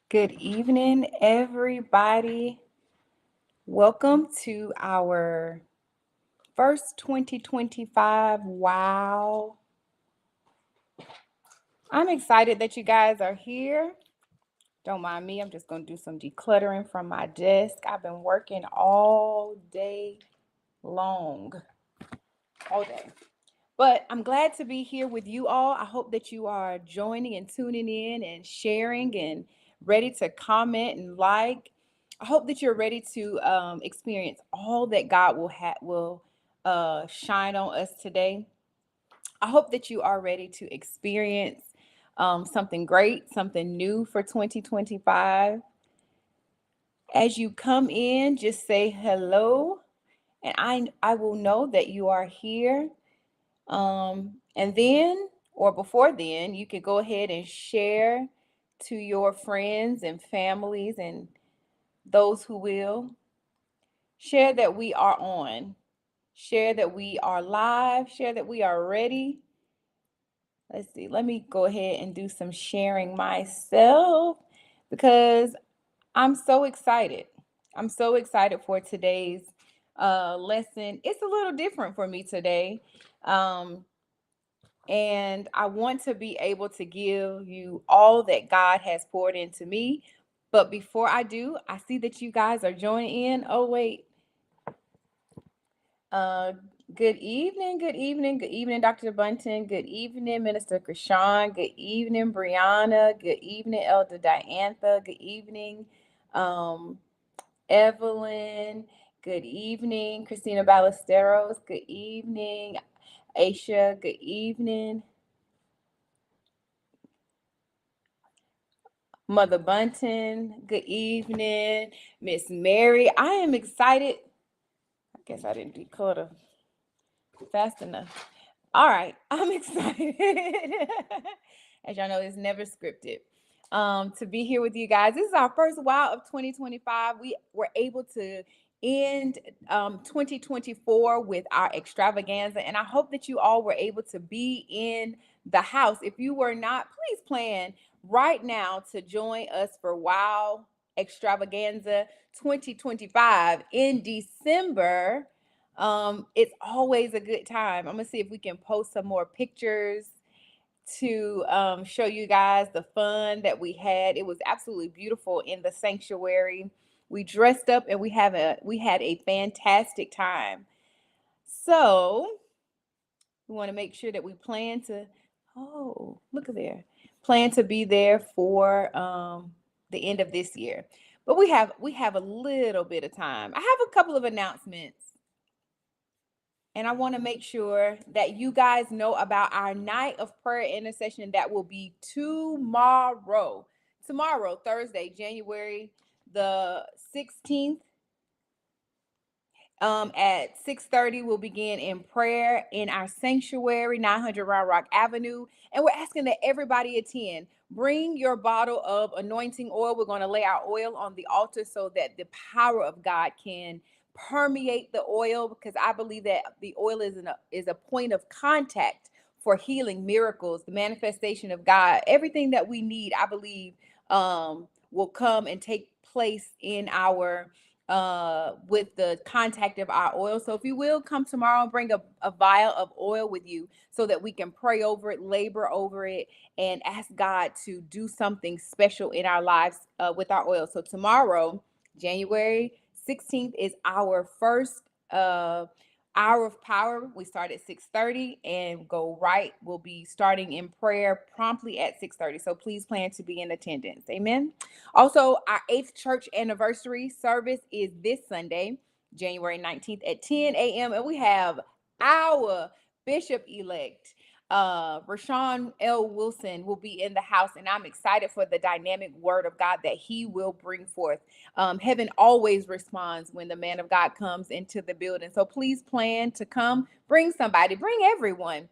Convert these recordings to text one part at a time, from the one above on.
Good evening, everybody. Welcome to our first 2025. Wow. I'm excited that you guys are here. Don't mind me, I'm just going to do some decluttering from my desk. I've been working all day long, all day. But I'm glad to be here with you all. I hope that you are joining and tuning in and sharing and ready to comment and like. I hope that you're ready to experience all that God will shine on us today. I hope that you are ready to experience something great, something new for 2025. As you come in, just say hello, and I will know that you are here. And then, or before then, you could go ahead and share to your friends and families and those who will. Share that we are on. Share that we are live. Share that we are ready. Let's see. Let me go ahead and do some sharing myself because I'm so excited. I'm so excited for today's lesson. It's a little different for me today. Um, And I want to be able to give you all that God has poured into me. But before I do, I see that you guys are joining in. Oh, wait. Uh, good evening, good evening, good evening, Dr. Bunton. Good evening, Minister Krishan. Good evening, Brianna. Good evening, Elder Diantha. Good evening, um, Evelyn. Good evening, Christina Ballesteros. Good evening, Aisha. Good evening. Mother Bunton, good evening. Miss Mary, I am excited. I guess I didn't declutter fast enough. All right, I'm excited. As y'all know, it's never scripted. To be here with you guys. This is our first while of 2025. We were able to end 2024 with our extravaganza, and I hope that you all were able to be in the house. If you were not, please plan right now to join us for Wow Extravaganza 2025 in December. It's always a good time. I'm gonna see if we can post some more pictures to show you guys the fun that we had. It was absolutely beautiful in the sanctuary. We dressed up and we had a fantastic time. So we want to make sure that we plan to. Oh, look at there! Plan to be there for the end of this year. But we have a little bit of time. I have a couple of announcements. And I want to make sure that you guys know about our night of prayer intercession that will be tomorrow. Tomorrow, Thursday, January the 16th, at 6:30, we'll begin in prayer in our sanctuary, 900 Round Rock Avenue. And we're asking that everybody attend. Bring your bottle of anointing oil. We're going to lay our oil on the altar so that the power of God can permeate the oil, because I believe that the oil is a point of contact for healing, miracles, the manifestation of God. Everything that we need, I believe, will come and take place in our with the contact of our oil. So if you will come tomorrow, bring a vial of oil with you so that we can pray over it, labor over it, and ask God to do something special in our lives with our oil. So tomorrow, January 16th, is our first hour of power. We start at 6:30 and go right. We'll be starting in prayer promptly at 6:30. So please plan to be in attendance. Amen. Also, our 8th church anniversary service is this Sunday, January 19th at 10 a.m. And we have our bishop-elect, Rashawn L. Wilson, will be in the house. And I'm excited for the dynamic word of God that he will bring forth. Heaven always responds when the man of God comes into the building. So please plan to come. Bring somebody. Bring everyone.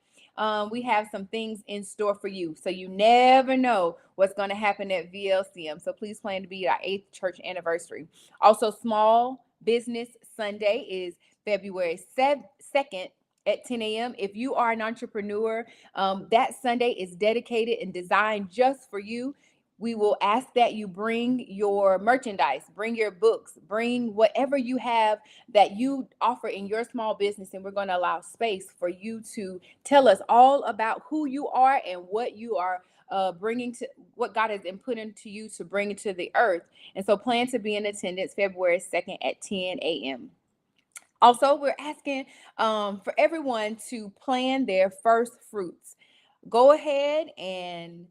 We have some things in store for you. So you never know what's going to happen at VLCM. So please plan to be our 8th church anniversary. Also, Small Business Sunday is February 2nd at 10 a.m. If you are an entrepreneur, that Sunday is dedicated and designed just for you. We will ask that you bring your merchandise, bring your books, bring whatever you have that you offer in your small business. And we're going to allow space for you to tell us all about who you are and what you are bringing to what God has input into you to bring into the earth. And so plan to be in attendance February 2nd at 10 a.m. Also, we're asking for everyone to plan their first fruits. Go ahead and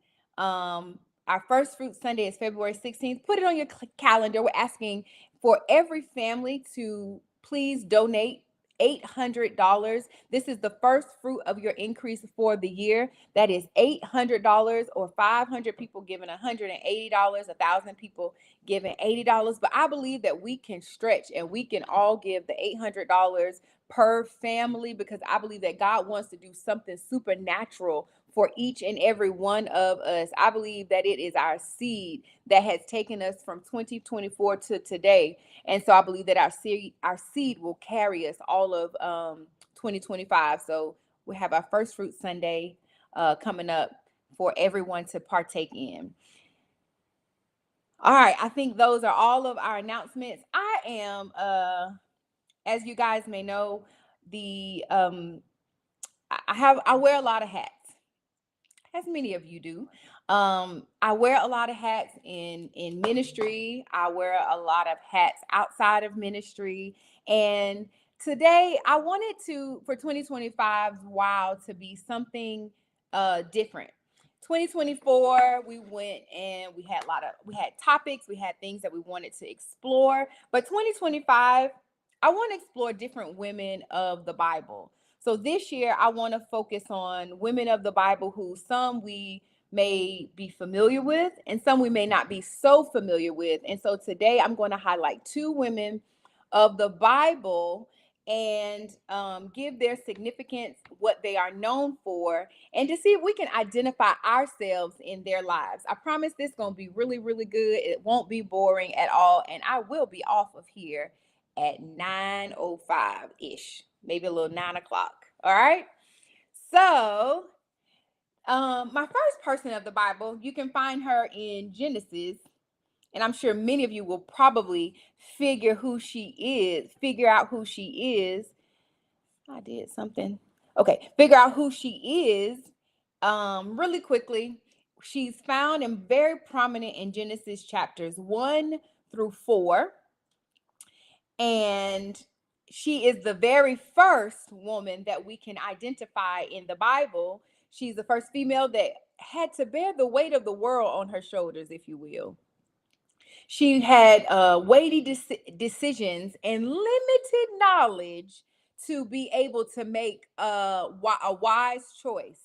our first fruit Sunday is February 16th. Put it on your calendar. We're asking for every family to please donate $800. This is the first fruit of your increase for the year. That is $800, or 500 people giving $180, 1,000 people giving $80. But I believe that we can stretch and we can all give the $800 per family, because I believe that God wants to do something supernatural for each and every one of us. I believe that it is our seed that has taken us from 2024 to today. And so I believe that our seed will carry us all of 2025. So we have our first fruit Sunday coming up for everyone to partake in. All right, I think those are all of our announcements. I am as you guys may know, I wear a lot of hats, as many of you do. I wear a lot of hats in ministry. I wear a lot of hats outside of ministry. And today I wanted for 2025's wow to be something different. 2024, we went and we had topics, we had things that we wanted to explore. But 2025, I want to explore different women of the Bible. So this year, I want to focus on women of the Bible who some we may be familiar with and some we may not be so familiar with. And so today, I'm going to highlight two women of the Bible and give their significance, what they are known for, and to see if we can identify ourselves in their lives. I promise this is going to be really, really good. It won't be boring at all. And I will be off of here at 9:05-ish, maybe a little 9 o'clock. All right. So my first person of the Bible, you can find her in Genesis. And I'm sure many of you will probably figure out who she is. I did something. Okay, figure out who she is really quickly. She's found and very prominent in Genesis chapters 1 through 4. And she is the very first woman that we can identify in the Bible. She's the first female that had to bear the weight of the world on her shoulders, if you will. She had weighty decisions and limited knowledge to be able to make a wise choice.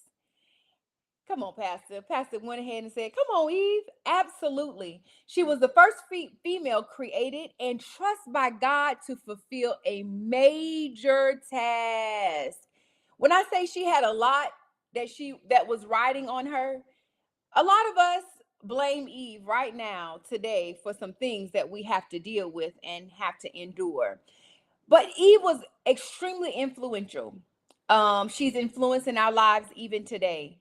Come on, Pastor. Pastor went ahead and said, come on, Eve. Absolutely. She was the first female created and trusted by God to fulfill a major task. When I say she had a lot that was riding on her, a lot of us blame Eve right now, today, for some things that we have to deal with and have to endure. But Eve was extremely influential. She's influencing our lives even today.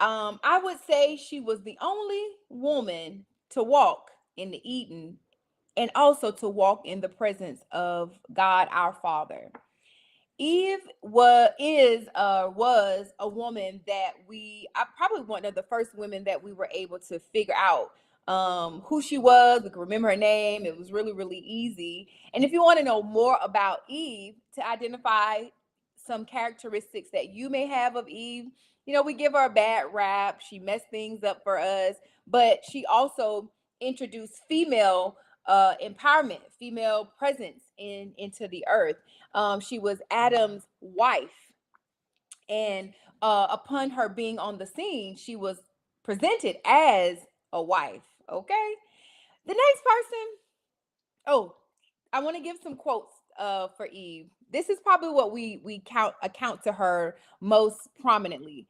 I would say she was the only woman to walk in the Eden and also to walk in the presence of God our Father. Eve was a woman that probably one of the first women that we were able to figure out who she was. We could remember her name. It was really, really easy. And if you want to know more about Eve, to identify some characteristics that you may have of Eve, we give her a bad rap. She messed things up for us, but she also introduced female empowerment, female presence into the earth. She was Adam's wife, and upon her being on the scene, she was presented as a wife. Okay, the next person. Oh, I want to give some quotes for Eve. This is probably what we account to her most prominently.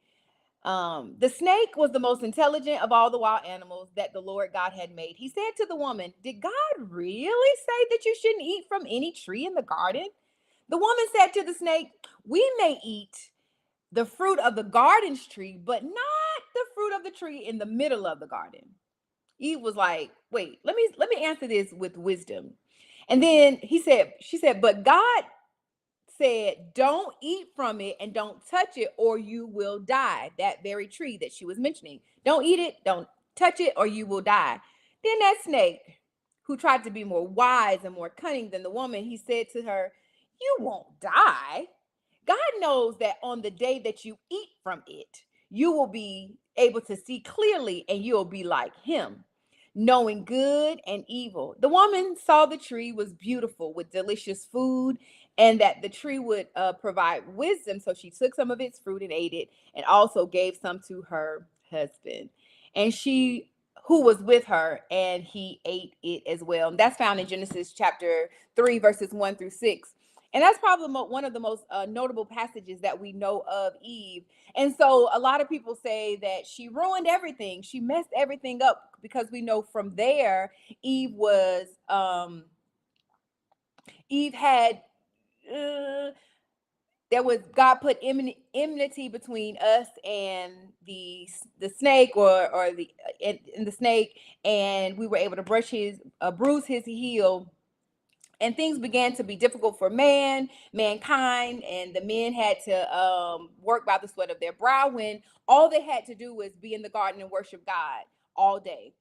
The snake was the most intelligent of all the wild animals that the Lord God had made. He said to the woman, "Did God really say that you shouldn't eat from any tree in the garden?" The woman said to the snake, "We may eat the fruit of the garden's tree, but not the fruit of the tree in the middle of the garden." Eve was like, wait, let me answer this with wisdom. And then she said, but God said, don't eat from it and don't touch it or you will die. That very tree that she was mentioning. Don't eat it, don't touch it, or you will die. Then that snake, who tried to be more wise and more cunning than the woman, he said to her, you won't die. God knows that on the day that you eat from it, you will be able to see clearly and you'll be like him, knowing good and evil. The woman saw the tree was beautiful with delicious food and that the tree would provide wisdom. So she took some of its fruit and ate it and also gave some to her husband. And she who was with her, and he ate it as well. And that's found in Genesis chapter 3, verses 1 through 6. And that's probably one of the most notable passages that we know of Eve. And so a lot of people say that she ruined everything. She messed everything up because we know from there, Eve had, there was, God put enmity between us and the snake or the in the snake, and we were able to bruise his heel, and things began to be difficult for mankind, and the men had to work by the sweat of their brow when all they had to do was be in the garden and worship God all day.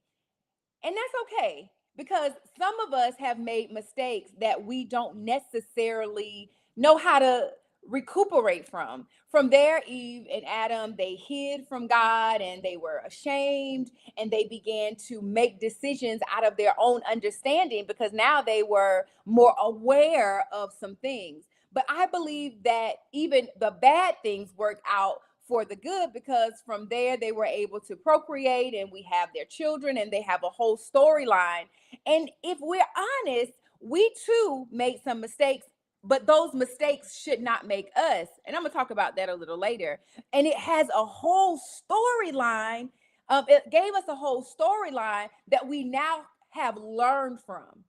And that's okay, because some of us have made mistakes that we don't necessarily know how to recuperate from. From there, Eve and Adam, they hid from God and they were ashamed, and they began to make decisions out of their own understanding because now they were more aware of some things. But I believe that even the bad things worked out for the good, because from there they were able to procreate and we have their children and they have a whole storyline. And if we're honest, we too made some mistakes, but those mistakes should not make us. And I'm going to talk about that a little later. And it has a whole storyline. It gave us a whole storyline that we now have learned from,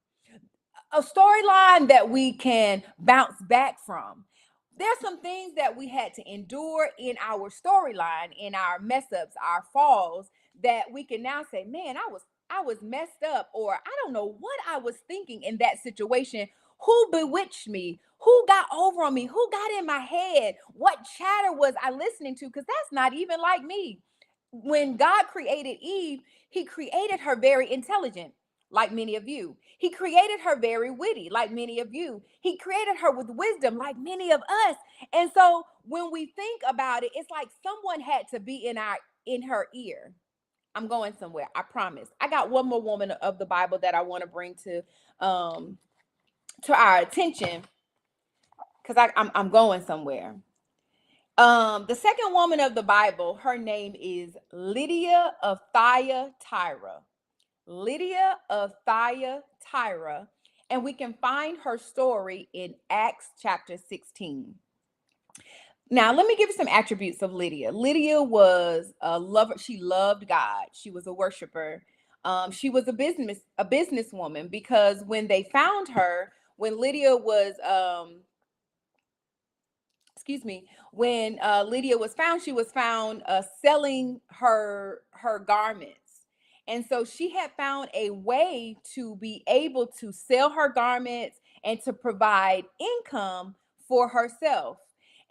a storyline that we can bounce back from. There's some things that we had to endure in our storyline, in our mess ups, our falls, that we can now say, man, I was messed up, or I don't know what I was thinking in that situation. Who bewitched me? Who got over on me? Who got in my head? What chatter was I listening to? Because that's not even like me. When God created Eve, he created her very intelligent, like many of you. He created her very witty, like many of you. He created her with wisdom, like many of us. And so when we think about it, it's like someone had to be in her ear. I'm going somewhere, I promise. I got one more woman of the Bible that I want to bring to our attention, because I'm going somewhere. The second woman of the Bible, her name is Lydia of Thyatira. Lydia of Thyatira, and we can find her story in Acts chapter 16. Now, let me give you some attributes of Lydia. Lydia was a lover. She loved God. She was a worshiper. She was a businesswoman, because when they found her, when Lydia was excuse me, when Lydia was found, she was found selling her garments. And so she had found a way to be able to sell her garments and to provide income for herself.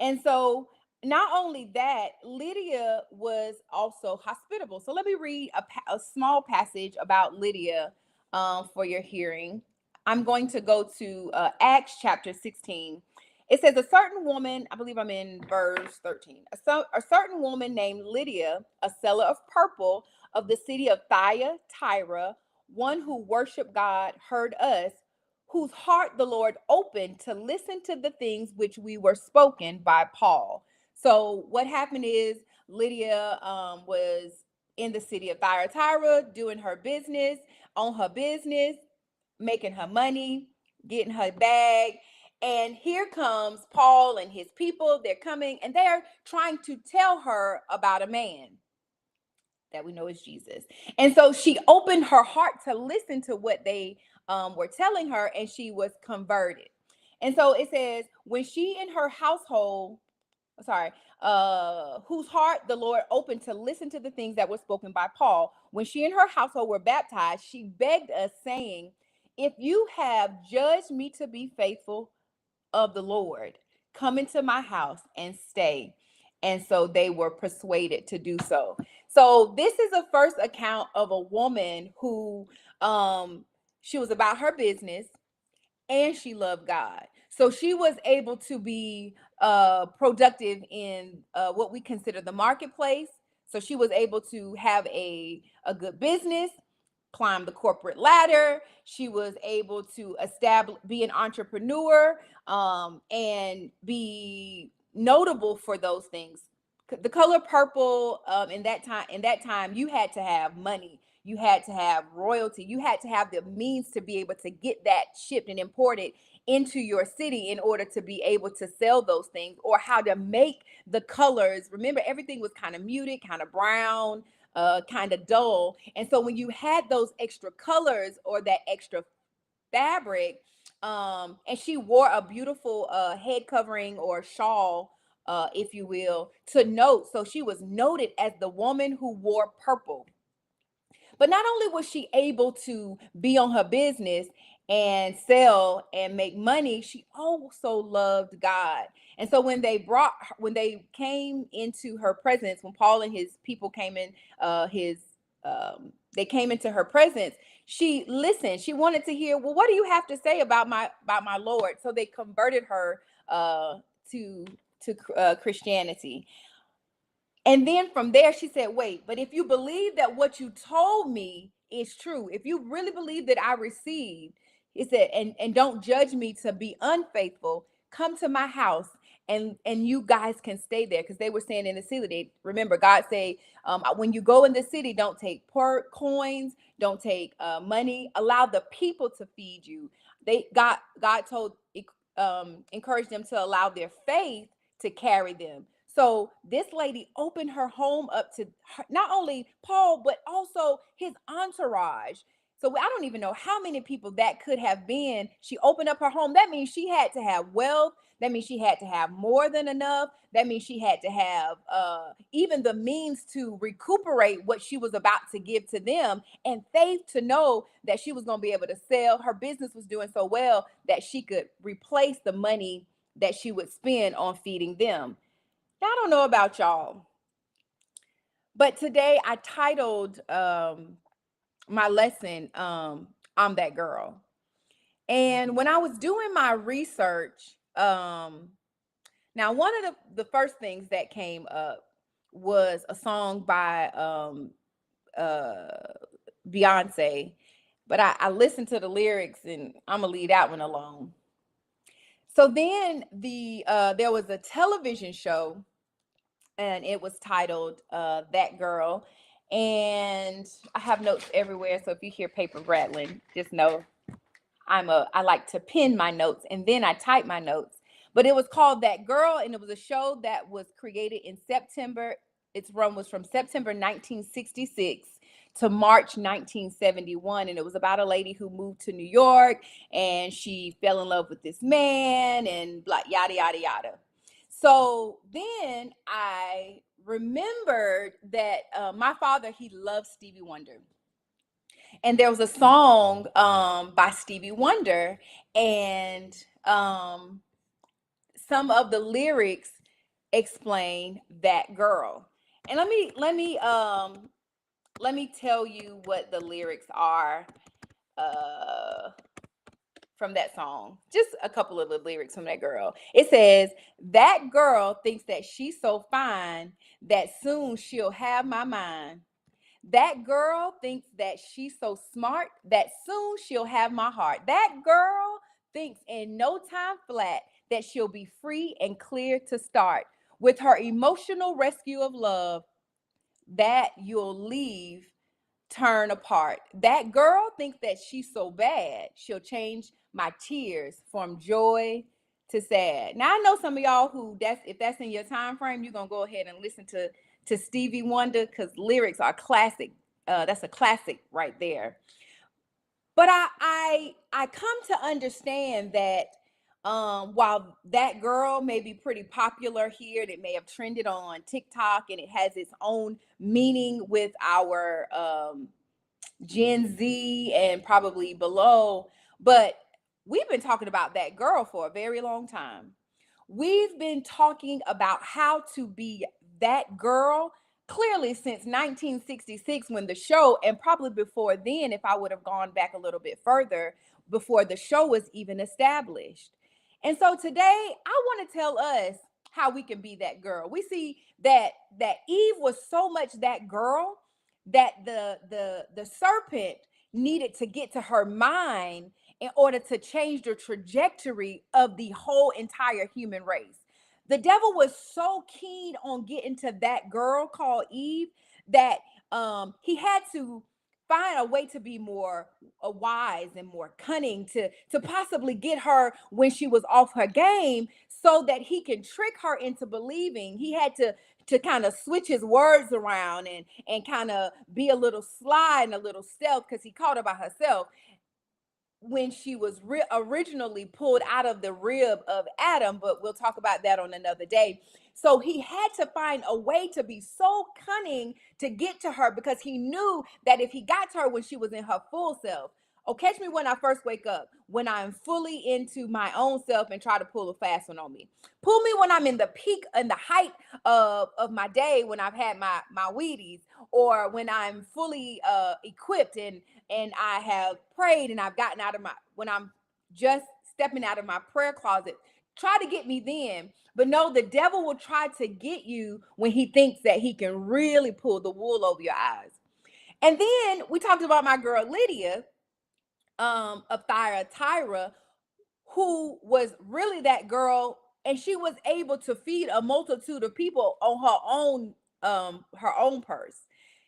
And so not only that, Lydia was also hospitable. So let me read a small passage about Lydia for your hearing. I'm going to go to Acts chapter 16. It says, a certain woman, I believe I'm in verse 13, a certain woman named Lydia, a seller of purple of the city of Thyatira, one who worshiped God, heard us, whose heart the Lord opened to listen to the things which we were spoken by Paul. So what happened is Lydia was in the city of Thyatira doing her business, on her business, making her money, getting her bag. And here comes Paul and his people. They're coming and they're trying to tell her about a man that we know is Jesus. And so she opened her heart to listen to what they were telling her, and she was converted. And so it says, when she and her household, sorry, whose heart the Lord opened to listen to the things that were spoken by Paul. When she and her household were baptized, she begged us, saying, "If you have judged me to be faithful of the Lord, come into my house and stay." And so they were persuaded to do so. So this is a first account of a woman who she was about her business and she loved God. So she was able to be productive in what we consider the marketplace. So she was able to have a good business, climb the corporate ladder. She was able to be an entrepreneur, and be notable for those things. The color purple, in that time, you had to have money. You had to have royalty. You had to have the means to be able to get that shipped and imported into your city in order to be able to sell those things, or how to make the colors. Remember, everything was kind of muted, kind of brown, kind of dull. And so when you had those extra colors or that extra fabric, and she wore a beautiful head covering or shawl, if you will, to note. So she was noted as the woman who wore purple. But not only was she able to be on her business and sell and make money, she also loved God. And so when they came into her presence, when Paul and his people came in, his they came into her presence, she listened. She wanted to hear, well, what do you have to say about my Lord? So they converted her to Christianity. And then from there, she said, wait, but if you believe that what you told me is true, if you really believe that I received, he said, and don't judge me to be unfaithful, come to my house and you guys can stay there. Because they were saying in the city, remember, God say, when you go in the city, don't take coins, don't take money, allow the people to feed you. God told, encouraged them to allow their faith to carry them. So this lady opened her home up to not only Paul, but also his entourage. So I don't even know how many people that could have been. She opened up her home. That means she had to have wealth. That means she had to have more than enough. That means she had to have even the means to recuperate what she was about to give to them, and faith to know that she was going to be able to sell. Her business was doing so well that she could replace the money that she would spend on feeding them. Now, I don't know about y'all, but today I titled my lesson, I'm That Girl. And when I was doing my research, now one of the first things that came up was a song by Beyonce, but I listened to the lyrics and I'm gonna leave that one alone. So then there was a television show, and it was titled That Girl. And I have notes everywhere, so if you hear paper rattling, just know I like to pin my notes and then I type my notes. But it was called That Girl, and it was a show that was created in September. Its run was from September 1966 to March 1971, and it was about a lady who moved to New York and she fell in love with this man and blah, yada yada yada. So then I remembered that my father, he loved Stevie Wonder. And there was a song by Stevie Wonder, and some of the lyrics explain that girl. And let me tell you what the lyrics are uh, from that song. Just a couple of the lyrics from that girl. It says, "That girl thinks that she's so fine that soon she'll have my mind. That girl thinks that she's so smart that soon she'll have my heart. That girl thinks in no time flat that she'll be free and clear to start. With her emotional rescue of love, that you'll leave turn apart. That girl thinks that she's so bad, she'll change my tears from joy to sad." Now I know some of y'all who if that's in your time frame, you're gonna go ahead and listen to Stevie Wonder, because lyrics are classic. That's a classic right there. But I come to understand that While that girl may be pretty popular here, and it may have trended on TikTok, and it has its own meaning with our Gen Z and probably below, but we've been talking about that girl for a very long time. We've been talking about how to be that girl clearly since 1966 when the show, and probably before then, if I would have gone back a little bit further, before the show was even established. And so today, I want to tell us how we can be that girl. We see that Eve was so much that girl that the serpent needed to get to her mind in order to change the trajectory of the whole entire human race. The devil was so keen on getting to that girl called Eve that he had to find a way to be more wise and more cunning to possibly get her when she was off her game so that he can trick her into believing. He had to kind of switch his words around and kind of be a little sly and a little stealth because he caught her by herself when she was originally pulled out of the rib of Adam, but we'll talk about that on another day. So he had to find a way to be so cunning to get to her because he knew that if he got to her when she was in her full self, oh, catch me when I first wake up, when I'm fully into my own self and try to pull a fast one on me. Pull me when I'm in the peak and the height of my day, when I've had my Wheaties, or when I'm fully equipped and I have prayed and I've gotten out of when I'm just stepping out of my prayer closet. Try to get me then. But no, the devil will try to get you when he thinks that he can really pull the wool over your eyes. And then we talked about my girl Lydia, of Thyatira, who was really that girl, and she was able to feed a multitude of people on her own purse.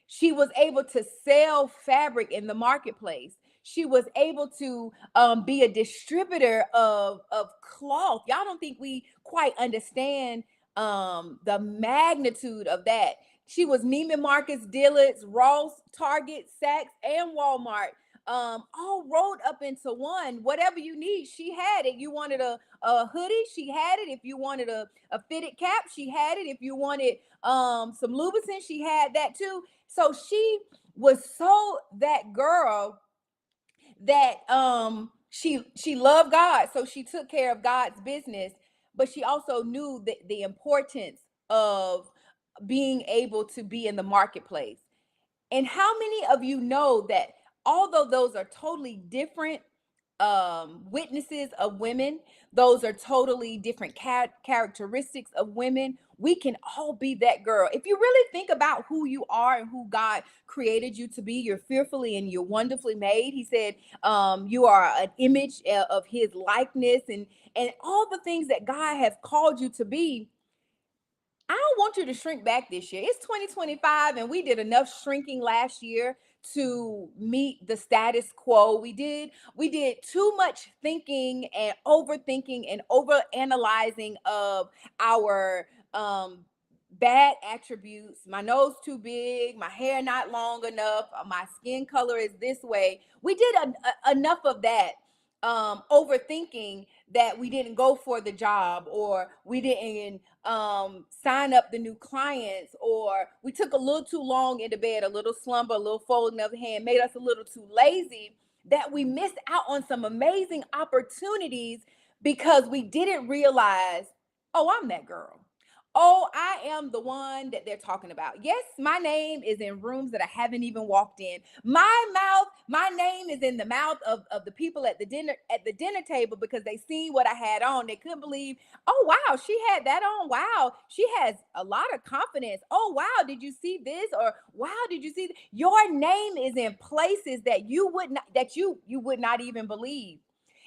She was able to sell fabric in the marketplace. She was able to be a distributor of cloth. Y'all don't think we quite understand the magnitude of that. She was Neiman Marcus, Dillard's, Ross, Target, Saks, and Walmart, all rolled up into one. Whatever you need, she had it. You wanted a hoodie, she had it. If you wanted a fitted cap, she had it. If you wanted some lubricant, she had that too. So she was so that girl that she loved God, so she took care of God's business, but she also knew the importance of being able to be in the marketplace. And how many of you know that although those are totally different witnesses of women, those are totally different characteristics of women, we can all be that girl. If you really think about who you are and who God created you to be, you're fearfully and you're wonderfully made. He said you are an image of his likeness, and all the things that God has called you to be. I don't want you to shrink back this year. It's 2025, and we did enough shrinking last year to meet the status quo. We did too much thinking and overthinking and over analyzing of our bad attributes. My nose too big, my hair not long enough, my skin color is this way. We did enough of that overthinking that we didn't go for the job, or we didn't sign up the new clients, or we took a little too long in the bed, a little slumber, a little folding of the hand made us a little too lazy, that we missed out on some amazing opportunities because we didn't realize, oh, I'm that girl. Oh, I am the one that they're talking about. Yes, my name is in rooms that I haven't even walked in. My name is in the mouth of the people at the dinner table because they seen what I had on. They couldn't believe, oh wow, she had that on. Wow, she has a lot of confidence. Oh wow, did you see this? Or wow, did you see your name is in places that you would not even believe.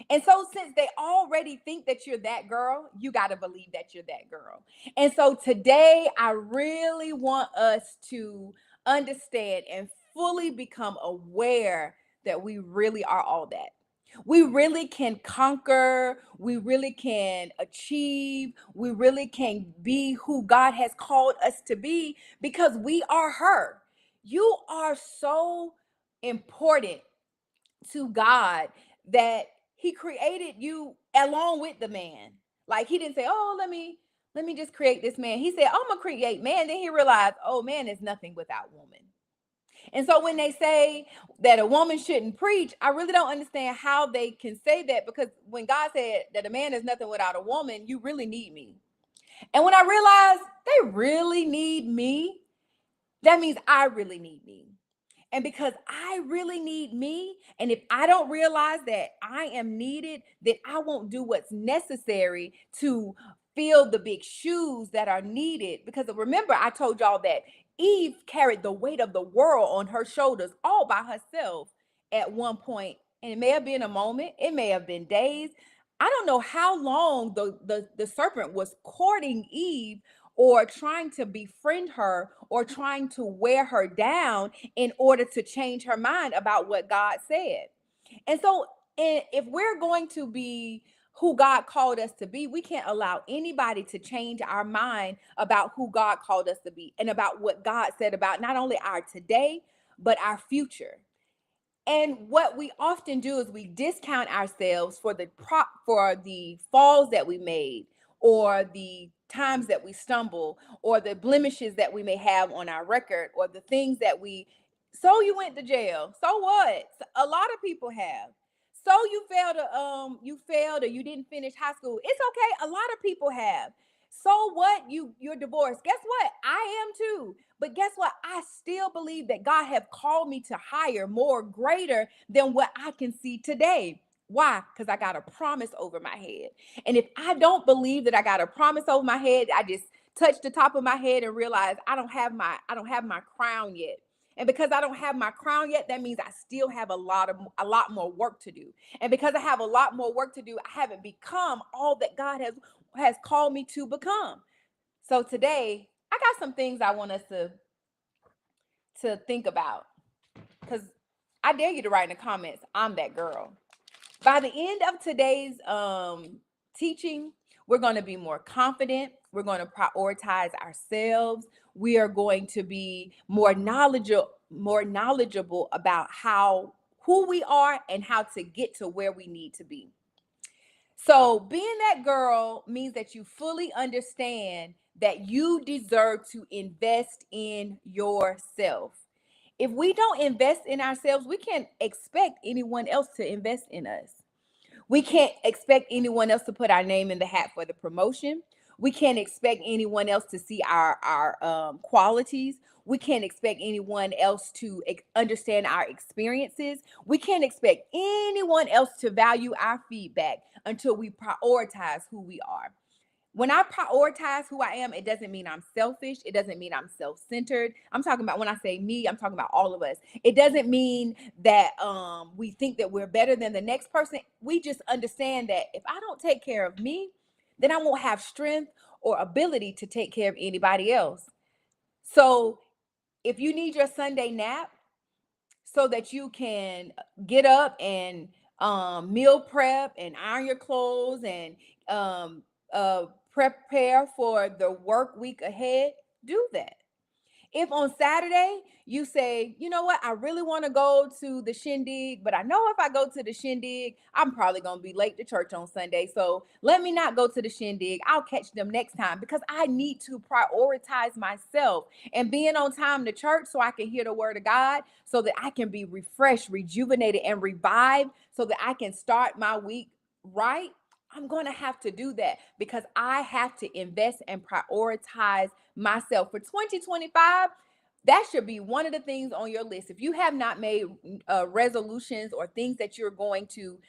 And so, since they already think that you're that girl, you got to believe that you're that girl. And so, today, I really want us to understand and fully become aware that we really are all that. We really can conquer, we really can achieve, we really can be who God has called us to be because we are her. You are so important to God that he created you along with the man. Like he didn't say, "Oh, let me just create this man." He said, "I'm gonna create man." Then he realized, "Oh, man is nothing without woman." And so when they say that a woman shouldn't preach, I really don't understand how they can say that, because when God said that a man is nothing without a woman, you really need me. And when I realized they really need me, that means I really need me. And because I really need me, and if I don't realize that I am needed, then I won't do what's necessary to fill the big shoes that are needed. Because remember, I told y'all that Eve carried the weight of the world on her shoulders all by herself at one point. And it may have been a moment, it may have been days. I don't know how long the serpent was courting Eve, or trying to befriend her, or trying to wear her down in order to change her mind about what God said. And so, if we're going to be who God called us to be, we can't allow anybody to change our mind about who God called us to be and about what God said about not only our today, but our future. And what we often do is we discount ourselves for the falls that we made, or the times that we stumble, or the blemishes that we may have on our record, or the things that we. So you went to jail. So what? A lot of people have. So you failed, or you didn't finish high school. It's okay. A lot of people have. So what? You're divorced. Guess what? I am too. But guess what? I still believe that God have called me to higher, more greater than what I can see today. Why? Because I got a promise over my head. And if I don't believe that I got a promise over my head, I just touch the top of my head and realize I don't have my crown yet. And because I don't have my crown yet, that means I still have a lot more work to do. And because I have a lot more work to do, I haven't become all that God has called me to become. So today, I got some things I want us to think about, because I dare you to write in the comments, I'm that girl. By the end of today's teaching, we're going to be more confident. We're going to prioritize ourselves. We are going to be more knowledgeable about who we are and how to get to where we need to be. So being that girl means that you fully understand that you deserve to invest in yourself. If we don't invest in ourselves, we can't expect anyone else to invest in us. We can't expect anyone else to put our name in the hat for the promotion. We can't expect anyone else to see our qualities. We can't expect anyone else to understand our experiences. We can't expect anyone else to value our feedback until we prioritize who we are. When I prioritize who I am, it doesn't mean I'm selfish. It doesn't mean I'm self-centered. I'm talking about, when I say me, I'm talking about all of us. It doesn't mean that we think that we're better than the next person. We just understand that if I don't take care of me, then I won't have strength or ability to take care of anybody else. So if you need your Sunday nap so that you can get up and meal prep and iron your clothes and um, prepare for the work week ahead, do that. If on Saturday you say, you know what, I really want to go to the shindig, but I know if I go to the shindig, I'm probably going to be late to church on Sunday. So let me not go to the shindig. I'll catch them next time, because I need to prioritize myself and being on time to church so I can hear the word of God, so that I can be refreshed, rejuvenated, and revived, so that I can start my week right. I'm going to have to do that, because I have to invest and prioritize myself for 2025. That should be one of the things on your list. If you have not made resolutions or things that you're going to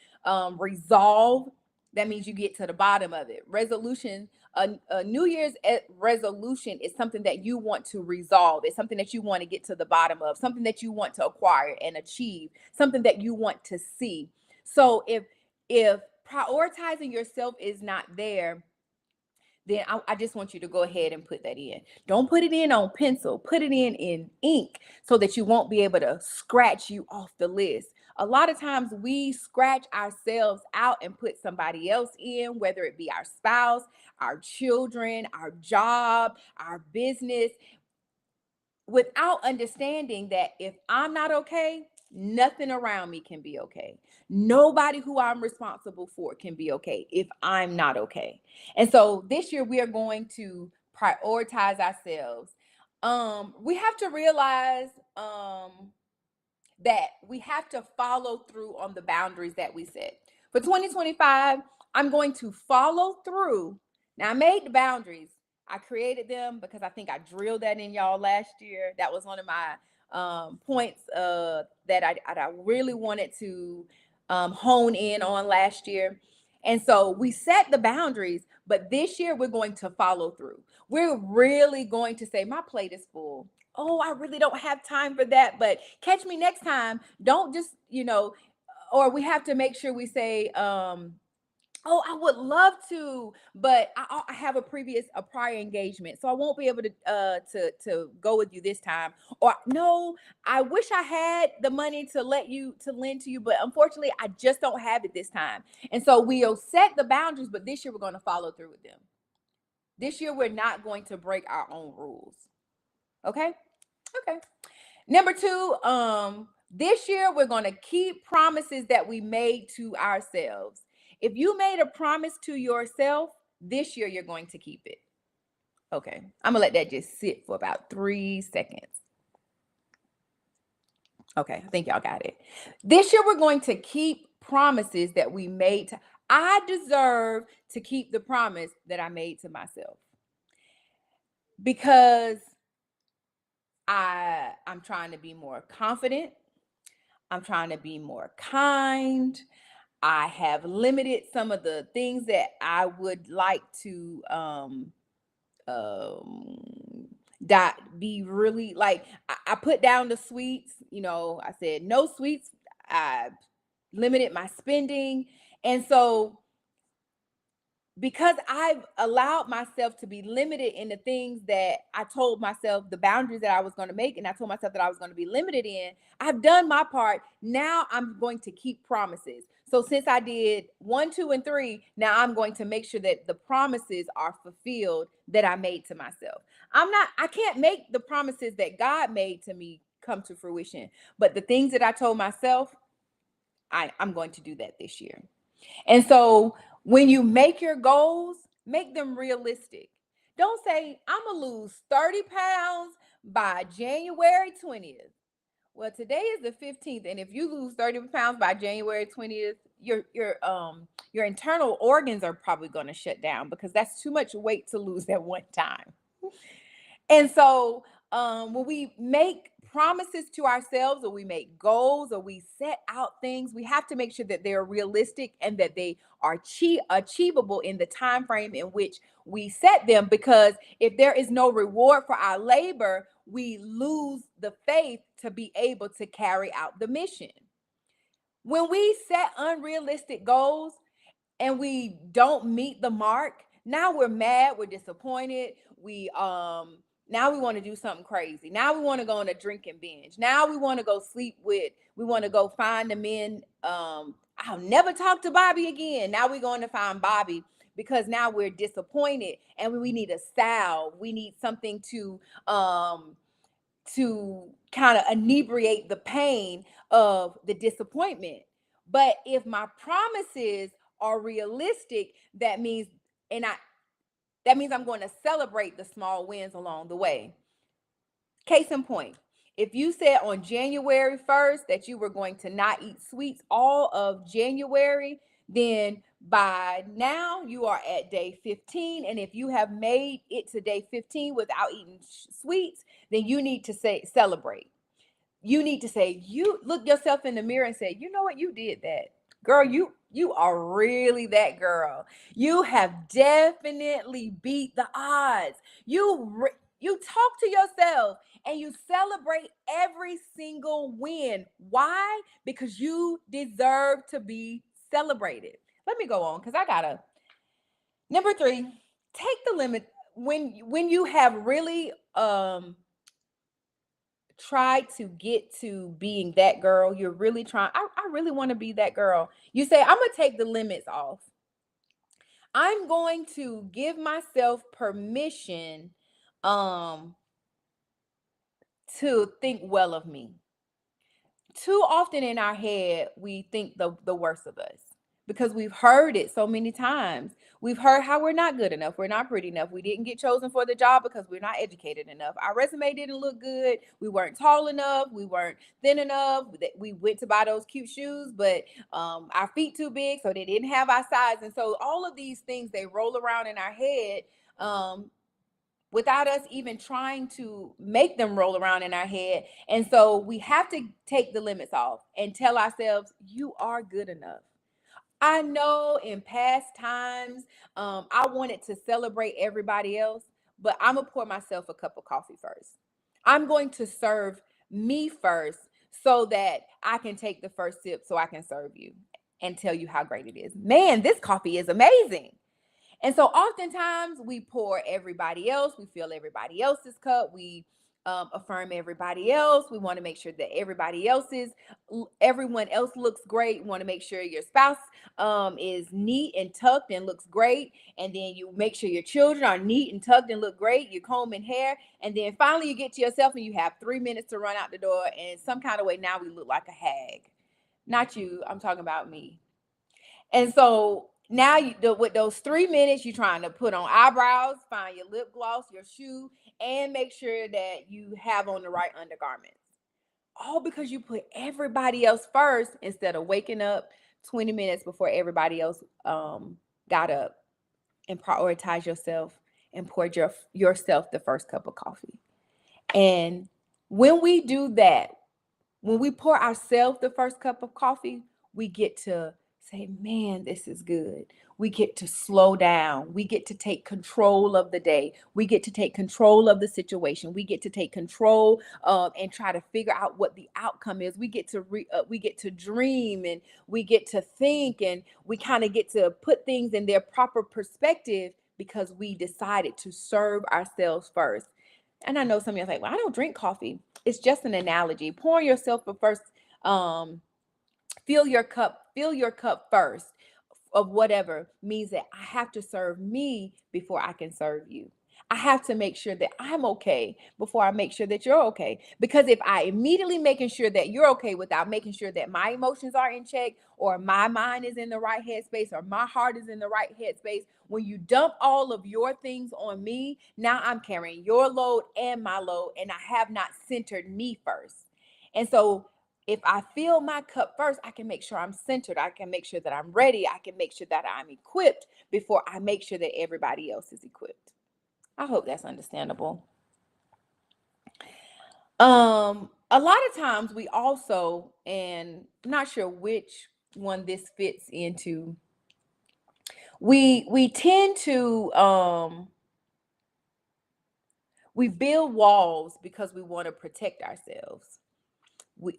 resolve, that means you get to the bottom of it. Resolution, a New Year's resolution is something that you want to resolve. It's something that you want to get to the bottom of, something that you want to acquire and achieve, something that you want to see. So if prioritizing yourself is not there, then I just want you to go ahead and put that in. Don't put it in on pencil, put it in ink, so that you won't be able to scratch you off the list. A lot of times we scratch ourselves out and put somebody else in, whether it be our spouse, our children, our job, our business, without understanding that if I'm not okay, Nothing around me can be okay. Nobody who I'm responsible for can be okay if I'm not okay. And so this year we are going to prioritize ourselves. We have to realize that we have to follow through on the boundaries that we set. For 2025, I'm going to follow through. Now, I made the boundaries. I created them because I think I drilled that in y'all last year. That was one of my points that I really wanted to hone in on last year. And so we set the boundaries, but this year we're going to follow through. We're really going to say, my plate is full. Oh, I really don't have time for that, but catch me next time. Don't just, or we have to make sure we say, oh, I would love to, but I have a prior engagement, so I won't be able to go with you this time. Or no, I wish I had the money to lend to you, but unfortunately, I just don't have it this time. And so we'll set the boundaries, but this year we're going to follow through with them. This year we're not going to break our own rules. Okay. Okay. Number two, this year we're going to keep promises that we made to ourselves. If you made a promise to yourself, this year you're going to keep it. Okay. I'm going to let that just sit for about 3 seconds. Okay. I think y'all got it. This year we're going to keep promises that we made to. I deserve to keep the promise that I made to myself, because I'm trying to be more confident. I'm trying to be more kind. I have limited some of the things that I would like to be really like. I put down the sweets. I said no sweets. I limited my spending. And so, because I've allowed myself to be limited in the things that I told myself, the boundaries that I was going to make, and I told myself that I was going to be limited in, I've done my part. Now I'm going to keep promises. So since I did 1, 2, and 3, now I'm going to make sure that the promises are fulfilled that I made to myself. I can't make the promises that God made to me come to fruition, but the things that I told myself, I'm going to do that this year. And so when you make your goals, make them realistic. Don't say, I'm going to lose 30 pounds by January 20th. Well, today is the 15th. And if you lose 30 pounds by January 20th, your internal organs are probably going to shut down, because that's too much weight to lose at one time. And so when we make promises to ourselves, or we make goals, or we set out things, we have to make sure that they're realistic and that they are achievable in the time frame in which we set them. Because if there is no reward for our labor, we lose the faith to be able to carry out the mission. When we set unrealistic goals and we don't meet the mark, now we're mad, we're disappointed. Now we want to do something crazy. Now we want to go on a drinking binge. Now we want to go we want to go find the men. I'll never talk to Bobby again. Now we're going to find Bobby, because now we're disappointed and we need a salve. We need something to kind of inebriate the pain of the disappointment. But if my promises are realistic, that means I'm going to celebrate the small wins along the way. Case in point, if you said on January 1st that you were going to not eat sweets all of January, then by now you are at day 15. And if you have made it to day 15 without eating sweets, then you need to celebrate. You need to say, you look yourself in the mirror and say, you know what, you did that. Girl, you are really that girl. You have definitely beat the odds. You talk to yourself and you celebrate every single win. Why? Because you deserve to be celebrated. Let me go on, because I gotta. Number 3, take the limit when you have really try to get to being that girl. You're really trying. I really want to be that girl. You say, I'm going to take the limits off. I'm going to give myself permission to think well of me, too often in our head, we think the worst of us because we've heard it so many times. We've heard how we're not good enough, we're not pretty enough, we didn't get chosen for the job because we're not educated enough, our resume didn't look good, we weren't tall enough, we weren't thin enough, we went to buy those cute shoes, but our feet too big, so they didn't have our size. And so all of these things, they roll around in our head, without us even trying to make them roll around in our head. And so we have to take the limits off and tell ourselves, you are good enough. I know in past times, I wanted to celebrate everybody else, but I'm going to pour myself a cup of coffee first. I'm going to serve me first so that I can take the first sip so I can serve you and tell you how great it is. Man, this coffee is amazing. And so oftentimes we pour everybody else, we fill everybody else's cup, we affirm everybody else. We want to make sure that everyone else looks great. We want to make sure your spouse is neat and tucked and looks great. And then you make sure your children are neat and tucked and look great. You comb and hair. And then finally you get to yourself and you have 3 minutes to run out the door. And some kind of way now we look like a hag. Not you, I'm talking about me. And so now with those 3 minutes, you're trying to put on eyebrows, find your lip gloss, your shoe, and make sure that you have on the right undergarments. All because you put everybody else first instead of waking up 20 minutes before everybody else got up, and prioritize yourself and pour yourself the first cup of coffee. And when we do that, when we pour ourselves the first cup of coffee, we get to say, man, this is good. We get to slow down. We get to take control of the day. We get to take control of the situation. We get to take control and try to figure out what the outcome is. We get to dream, and we get to think, and we kind of get to put things in their proper perspective because we decided to serve ourselves first. And I know some of you are like, well, I don't drink coffee. It's just an analogy. Pouring yourself first, fill your cup first of whatever means that I have to serve me before I can serve you. I have to make sure that I'm okay before I make sure that you're okay. Because if I immediately making sure that you're okay without making sure that my emotions are in check, or my mind is in the right headspace, or my heart is in the right headspace, when you dump all of your things on me, now I'm carrying your load and my load, and I have not centered me first. And so if I fill my cup first, I can make sure I'm centered. I can make sure that I'm ready. I can make sure that I'm equipped before I make sure that everybody else is equipped. I hope that's understandable. A lot of times we also, and I'm not sure which one this fits into, we tend to we build walls because we want to protect ourselves.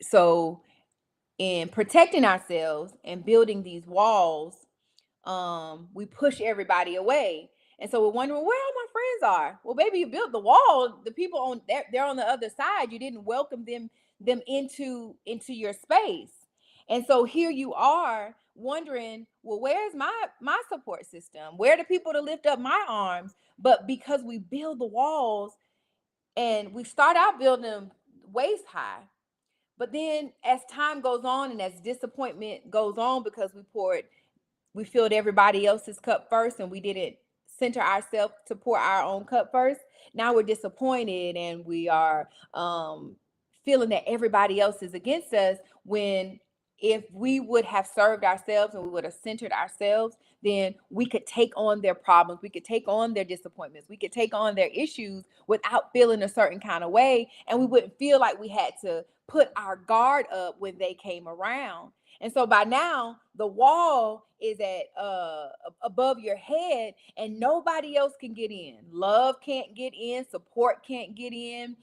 So in protecting ourselves and building these walls, we push everybody away. And so we're wondering where all my friends are. Well, baby, you built the wall. The people on there, they're on the other side. You didn't welcome them into your space. And so here you are wondering, well, where's my support system? Where are the people to lift up my arms? But because we build the walls and we start out building them waist high, but then as time goes on and as disappointment goes on because we filled everybody else's cup first and we didn't center ourselves to pour our own cup first. Now we're disappointed and we are feeling that everybody else is against us, when if we would have served ourselves and we would have centered ourselves, then we could take on their problems, we could take on their disappointments, we could take on their issues without feeling a certain kind of way, and we wouldn't feel like we had to put our guard up when they came around. And so by now, the wall is at above your head, and nobody else can get in. Love can't get in. Support can't get in.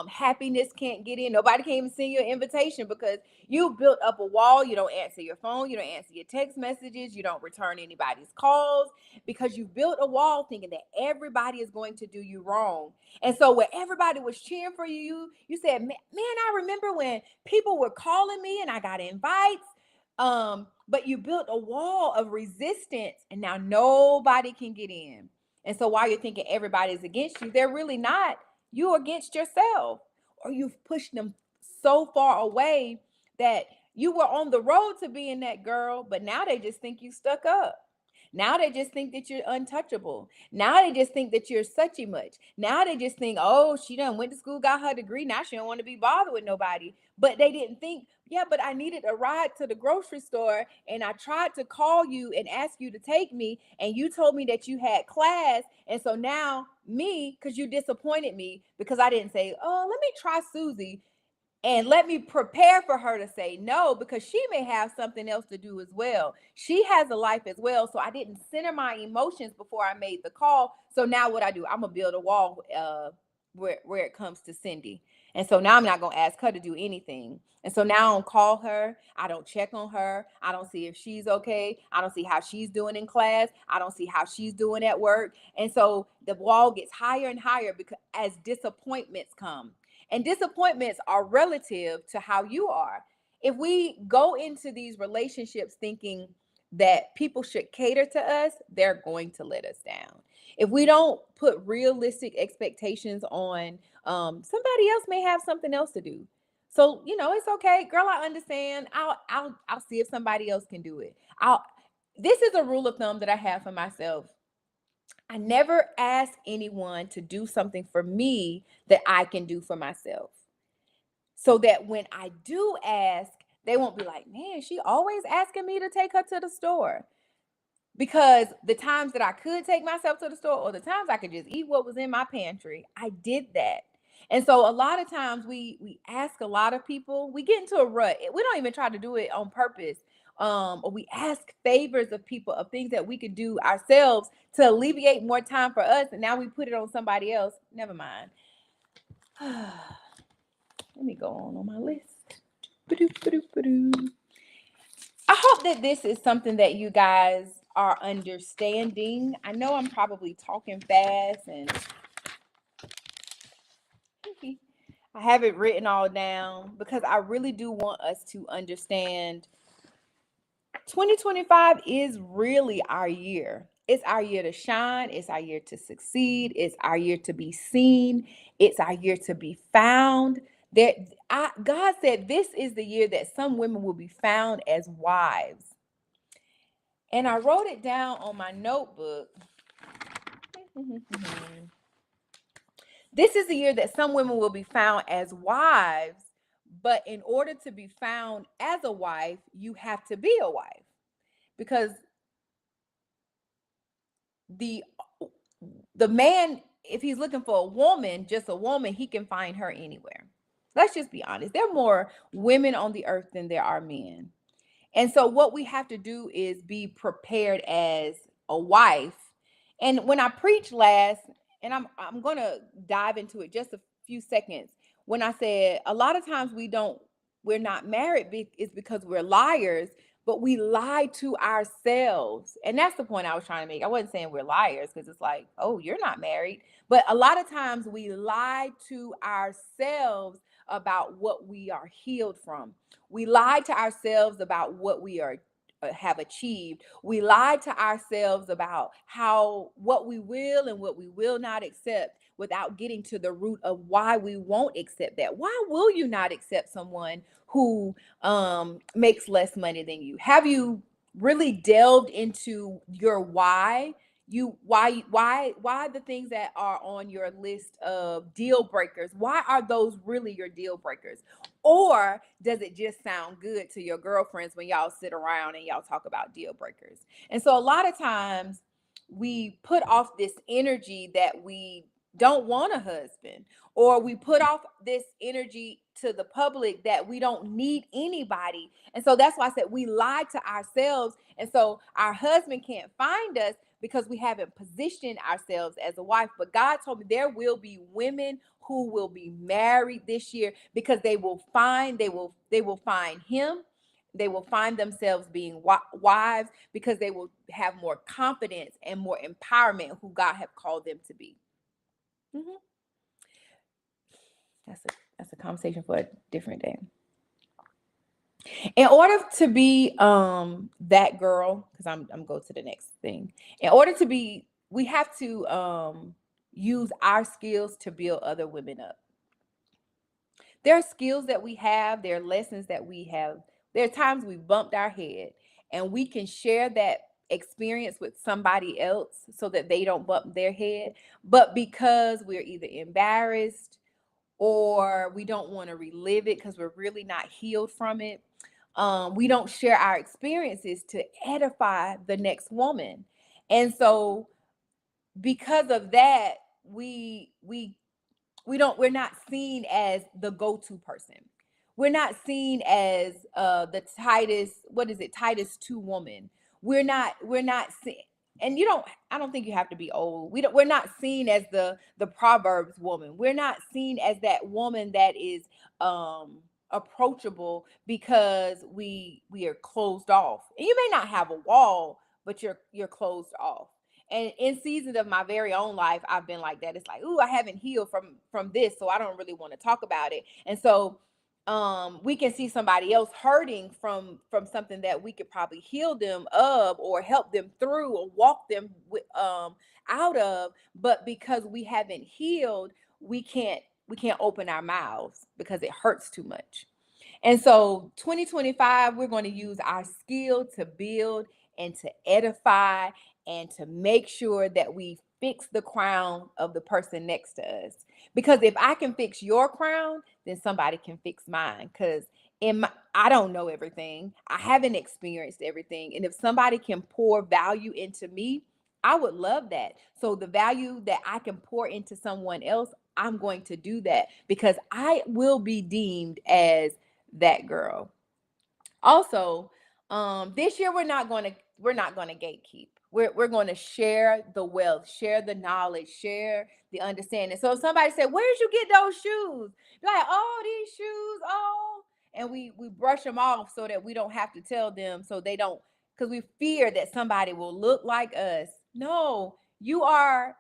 Happiness can't get in. Nobody can even send you an invitation because you built up a wall. You don't answer your phone. You don't answer your text messages. You don't return anybody's calls because you built a wall thinking that everybody is going to do you wrong. And so when everybody was cheering for you, you said, man, I remember when people were calling me and I got invites. But you built a wall of resistance and now nobody can get in. And so while you're thinking everybody's against you, they're really not. You're against yourself, or you've pushed them so far away that you were on the road to being that girl, but now they just think you stuck up. Now they just think that you're untouchable. Now they just think that you're suchy much. Now they just think, oh, she done went to school, got her degree. Now she don't want to be bothered with nobody. But they didn't think, yeah, but I needed a ride to the grocery store, and I tried to call you and ask you to take me, and you told me that you had class. And so now me, because you disappointed me because I didn't say, oh, let me try Susie and let me prepare for her to say no, because she may have something else to do as well. She has a life as well. So I didn't center my emotions before I made the call. So now what I do, I'm gonna build a wall where it comes to Cindy. And so now I'm not gonna ask her to do anything. And so now I don't call her, I don't check on her, I don't see if she's okay, I don't see how she's doing in class, I don't see how she's doing at work. And so the wall gets higher and higher because as disappointments come. And disappointments are relative to how you are. If we go into these relationships thinking that people should cater to us, they're going to let us down. If we don't put realistic expectations on, somebody else may have something else to do. So, it's okay, girl. I understand. I'll see if somebody else can do it. This is a rule of thumb that I have for myself. I never ask anyone to do something for me that I can do for myself. So that when I do ask, they won't be like, man, she always asking me to take her to the store. Because the times that I could take myself to the store or the times I could just eat what was in my pantry, I did that. And so a lot of times we ask a lot of people, we get into a rut. We don't even try to do it on purpose. Or we ask favors of people of things that we could do ourselves to alleviate more time for us. And now we put it on somebody else. Never mind. Let me go on my list. I hope that this is something that you guys are understanding. I know I'm probably talking fast and I have it written all down because I really do want us to understand 2025 is really our year. It's our year to shine. It's our year to succeed. It's our year to be seen. It's our year to be found. God said this is the year that some women will be found as wives. And I wrote it down on my notebook. This is the year that some women will be found as wives, but in order to be found as a wife, you have to be a wife. Because the man, if he's looking for a woman, just a woman, he can find her anywhere. Let's just be honest. There are more women on the earth than there are men. And so what we have to do is be prepared as a wife. And when I preached last, and I'm going to dive into it just a few seconds. When I said a lot of times we're not married is because we're liars, but we lie to ourselves. And that's the point I was trying to make. I wasn't saying we're liars because it's like, oh, you're not married. But a lot of times we lie to ourselves about what we are healed from. We lie to ourselves about what we have achieved. We lie to ourselves about what we will and what we will not accept without getting to the root of why we won't accept that. Why will you not accept someone who makes less money than you? Have you really delved into your why? Why the things that are on your list of deal breakers, why are those really your deal breakers? Or does it just sound good to your girlfriends when y'all sit around and y'all talk about deal breakers? And so a lot of times we put off this energy that we don't want a husband, or we put off this energy to the public that we don't need anybody. And so that's why I said we lie to ourselves. And so our husband can't find us because we haven't positioned ourselves as a wife. But God told me there will be women who will be married this year because they will find him. They will find themselves being wives because they will have more confidence and more empowerment who God have called them to be. Mm-hmm. That's a conversation for a different day. In order to be that girl, because I'm go to the next thing. In order to be, we have to use our skills to build other women up. There are skills that we have, there are lessons that we have. There are times we bumped our head, and we can share that experience with somebody else so that they don't bump their head. But because we're either embarrassed or we don't want to relive it because we're really not healed from it, we don't share our experiences to edify the next woman. And so because of that, we're not seen as the go-to person. We're not seen as the Titus, what is it, Titus 2 woman. We're not seen, and you don't, I don't think you have to be old. We're not seen as the Proverbs woman. We're not seen as that woman that is approachable because we are closed off. And you may not have a wall, but you're closed off. And in seasons of my very own life, I've been like that. It's like, ooh, I haven't healed from this, so I don't really want to talk about it. And so we can see somebody else hurting from something that we could probably heal them of, or help them through, or walk them out of. But because we haven't healed, we can't open our mouths because it hurts too much. And so 2025, we're going to use our skill to build and to edify and to make sure that we fix the crown of the person next to us. Because if I can fix your crown, then somebody can fix mine. Because I don't know everything. I haven't experienced everything. And if somebody can pour value into me, I would love that. So the value that I can pour into someone else, I'm going to do that because I will be deemed as that girl. Also, this year we're not going to gatekeep. We're going to share the wealth, share the knowledge, share the understanding. So if somebody said, "Where did you get those shoes?" Be like, "Oh, these shoes, oh," and we brush them off so that we don't have to tell them, so they don't, because we fear that somebody will look like us. No, you are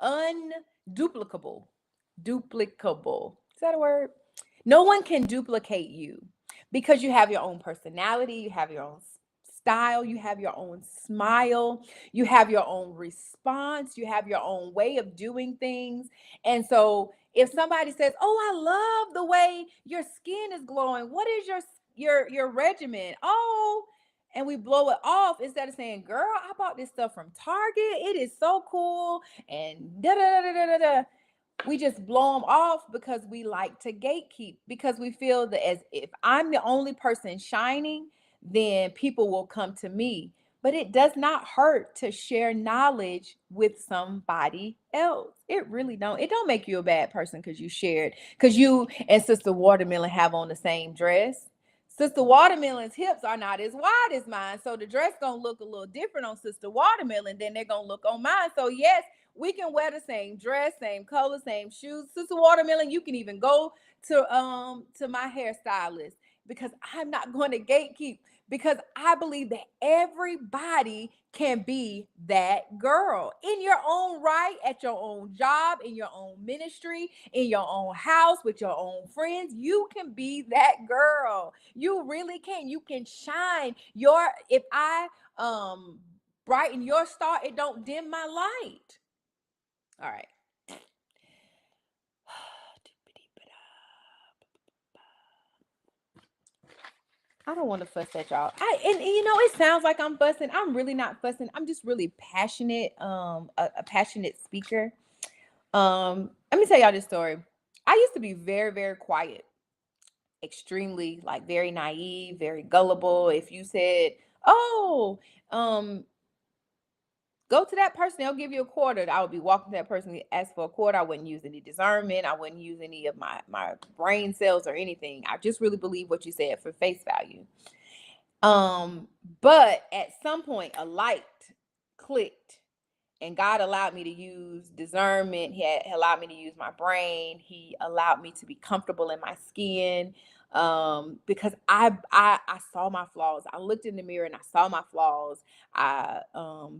unduplicable. Duplicable. Is that a word? No one can duplicate you because you have your own personality, you have your own style, you have your own smile, you have your own response, you have your own way of doing things. And so if somebody says, "Oh, I love the way your skin is glowing. What is your regimen?" Oh, and we blow it off instead of saying, "Girl, I bought this stuff from Target. It is so cool." And da da da da da da. We just blow them off because we like to gatekeep, because we feel that as if I'm the only person shining, then people will come to me. But it does not hurt to share knowledge with somebody else. It really don't. It don't make you a bad person because you shared, because you and Sister Watermelon have on the same dress. Sister Watermelon's hips are not as wide as mine, so the dress gonna look a little different on Sister Watermelon than they're gonna look on mine. So yes, we can wear the same dress, same color, same shoes. Sister Watermelon, you can even go to my hairstylist, because I'm not going to gatekeep, because I believe that everybody can be that girl in your own right, at your own job, in your own ministry, in your own house, with your own friends. You can be that girl. You really can. You can shine your, if I brighten your star, it don't dim my light. All right. I don't want to fuss at y'all. And it sounds like I'm fussing. I'm really not fussing. I'm just really passionate, a passionate speaker. Let me tell y'all this story. I used to be very, very quiet, extremely, like, very naive, very gullible. If you said, "Oh, um, go to that person, they'll give you a quarter," I would be walking to that person and ask for a quarter. I wouldn't use any discernment. I wouldn't use any of my brain cells or anything. I just really believe what you said for face value. But at some point a light clicked, and God allowed me to use discernment. He had allowed me to use my brain. He allowed me to be comfortable in my skin, because I saw my flaws. I looked in the mirror and I saw my flaws. I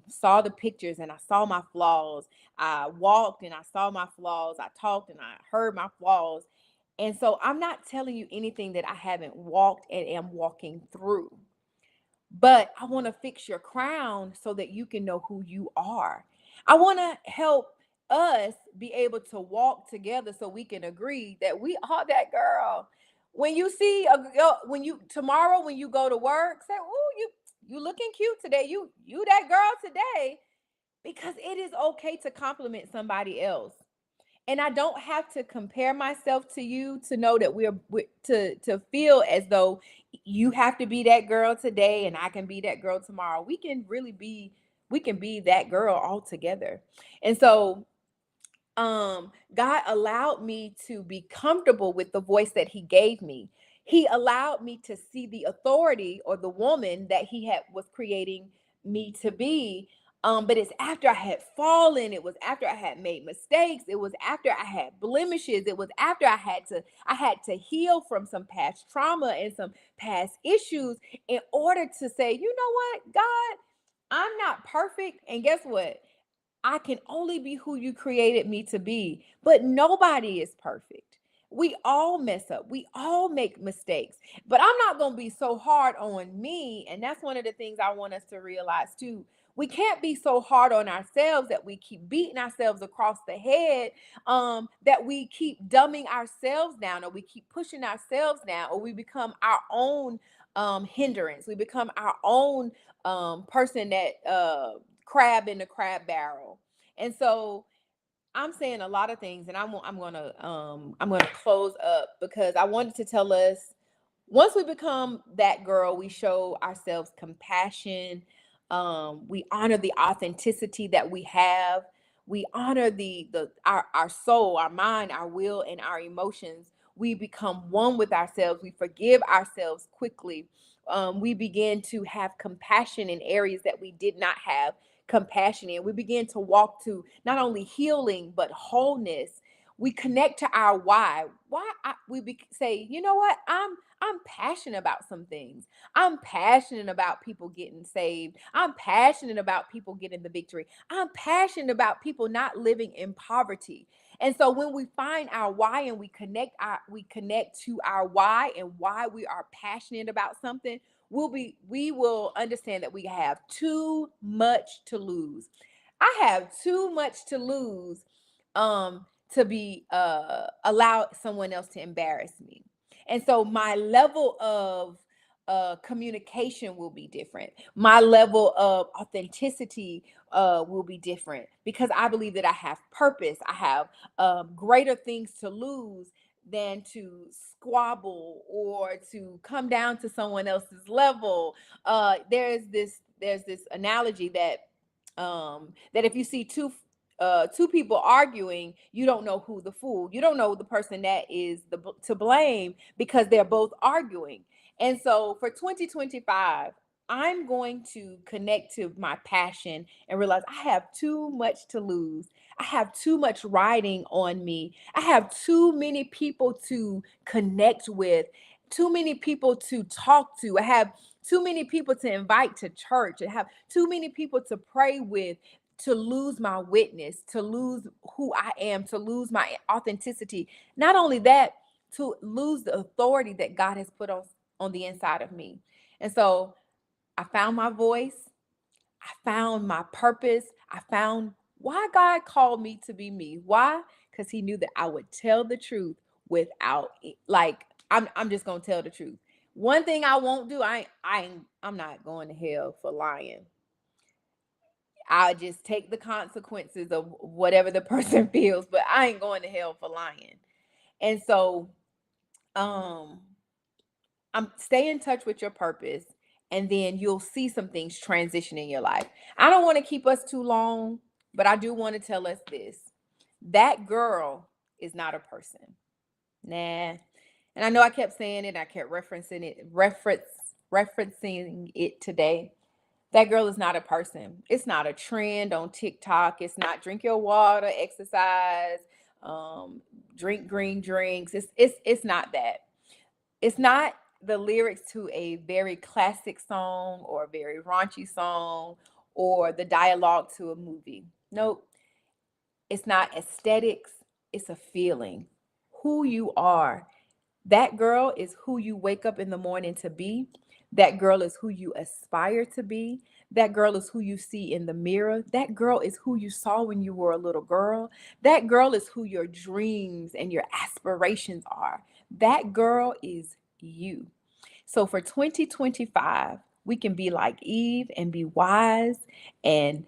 saw the pictures and I saw my flaws. I walked and I saw my flaws. I talked and I heard my flaws. And so I'm not telling you anything that I haven't walked and am walking through, but I want to fix your crown so that you can know who you are. I want to help us be able to walk together so we can agree that we are that girl. When you see a girl, when you tomorrow when you go to work, say, "Oh, you looking cute today. You that girl today." Because it is okay to compliment somebody else. And I don't have to compare myself to you to know that to feel as though you have to be that girl today and I can be that girl tomorrow. We can be that girl all together. And so God allowed me to be comfortable with the voice that he gave me. He allowed me to see the authority or the woman that he had was creating me to be. But it's after I had fallen, it was after I had made mistakes, it was after I had blemishes, it was after I had to heal from some past trauma and some past issues in order to say, you know what, God, I'm not perfect. And guess what? I can only be who you created me to be, but nobody is perfect. We all mess up. We all make mistakes, but I'm not going to be so hard on me. And that's one of the things I want us to realize too. We can't be so hard on ourselves that we keep beating ourselves across the head, that we keep dumbing ourselves down, or we keep pushing ourselves down, or we become our own hindrance. We become our own person that crab in the crab barrel. And so I'm saying a lot of things, and I'm gonna close up because I wanted to tell us, once we become that girl, we show ourselves compassion. We honor the authenticity that we have. We honor our soul, our mind, our will, and our emotions. We become one with ourselves. We forgive ourselves quickly. We begin to have compassion in areas that we did not have compassion in. We begin to walk to not only healing but wholeness. We connect to our why. Say, you know what? I'm passionate about some things. I'm passionate about people getting saved. I'm passionate about people getting the victory. I'm passionate about people not living in poverty. And so when we find our why and we connect to our why and why we are passionate about something, we will understand that we have too much to lose. I have too much to lose to be allow someone else to embarrass me. And so my level of communication will be different. My level of authenticity will be different because I believe that I have purpose. I have greater things to lose than to squabble or to come down to someone else's level. There's this analogy that if you see two people arguing, you don't know who the fool. You don't know the person that is to blame because they're both arguing. And so for 2025, I'm going to connect to my passion and realize I have too much to lose. I have too much riding on me. I have too many people to connect with, too many people to talk to. I have too many people to invite to church. I have too many people to pray with, to lose my witness, to lose who I am, to lose my authenticity. Not only that, to lose the authority that God has put on the inside of me. And so I found my voice. I found my purpose. I found why God called me to be me. Why? Because he knew that I would tell the truth without like I'm just gonna tell the truth. One thing I won't do, I'm not going to hell for lying. I'll just take the consequences of whatever the person feels, but I ain't going to hell for lying. And so um stay in touch with your purpose, and then you'll see some things transition in your life. I don't want to keep us too long, but I do want to tell us this. That girl is not a person. Nah. And I know I kept saying it, I kept referencing it today. That girl is not a person. It's not a trend on TikTok. It's not drink your water, exercise, drink green drinks. It's not that. It's not the lyrics to a very classic song or a very raunchy song or the dialogue to a movie. Nope. It's not aesthetics. It's a feeling. Who you are. That girl is who you wake up in the morning to be. That girl is who you aspire to be. That girl is who you see in the mirror. That girl is who you saw when you were a little girl. That girl is who your dreams and your aspirations are. That girl is you. So for 2025, we can be like Eve and be wise and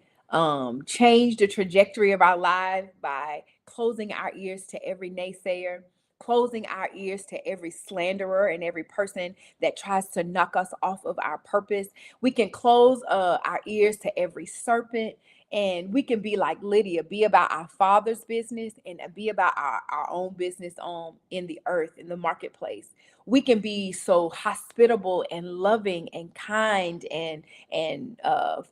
change the trajectory of our lives by closing our ears to every naysayer, closing our ears to every slanderer and every person that tries to knock us off of our purpose. We can close our ears to every serpent, and we can be like Lydia, be about our Father's business and be about our own business in the earth, in the marketplace. We can be so hospitable and loving and kind and